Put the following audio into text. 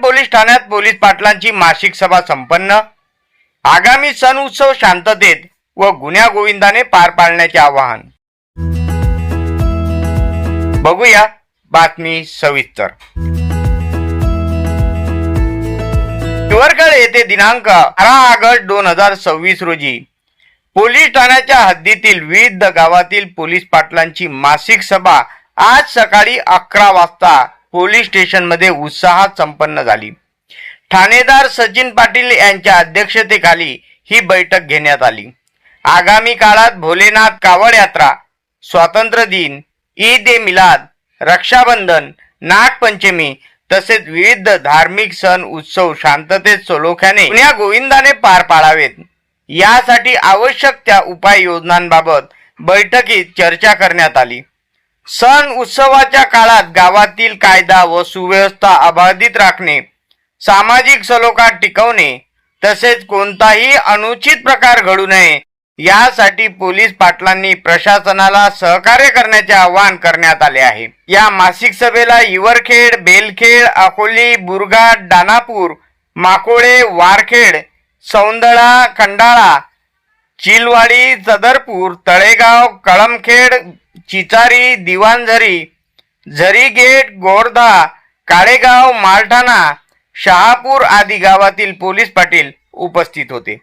Police ठाण्यात police पाटलांची मासिक सभा संपन्न। आगामी सण उत्सव शांततेत व गुण्या गोविंदाने पार पाडण्याचे आवाहन। बघूया बातमी सविस्तर। हिवरखेड येथे दिनांक 12 ऑगस्ट 2026 रोजी पोलीस ठाण्याच्या हद्दीतील विविध गावातील पोलीस पाटलांची मासिक सभा आज सकाळी 11 वाजता पोलीस स्टेशन मध्ये उत्साहात संपन्न झाली। ठाणेदार सचिन पाटील यांच्या अध्यक्षतेखाली ही बैठक घेण्यात आली। आगामी काळात भोलेनाथ कावड यात्रा, स्वातंत्र्य दिन, ईद ए मिलाद, रक्षाबंधन, नागपंचमी तसेच विविध धार्मिक सण उत्सव शांततेत सलोख्याने गुण्या गोविंदाने पार पाडावेत यासाठी आवश्यक त्या उपाययोजनांबाबत बैठकीत चर्चा करण्यात आली। सण उत्सवाच्या काळात गावातील कायदा व सुव्यवस्था अबाधित राखणे, सामाजिक सलोखा टिकवणे तसेच कोणताही अनुचित प्रकार घडू नये यासाठी पोलीस पाटलांनी प्रशासनाला सहकार्य करण्याचे आवाहन करण्यात आले आहे। या मासिक सभेला हिवरखेड, बेलखेड, अकोली, बुरघाट, दानापूर, माकोळे, वारखेड, सौंदळा, खंडाळा, चिलवाडी, सदरपूर, तळेगाव, कळमखेड, चिचारी, दिवाणझरी, झरीगेट, गोरधा, काळेगाव, मालठाणा, शहापूर आदी गावातील पोलीस पाटील उपस्थित होते।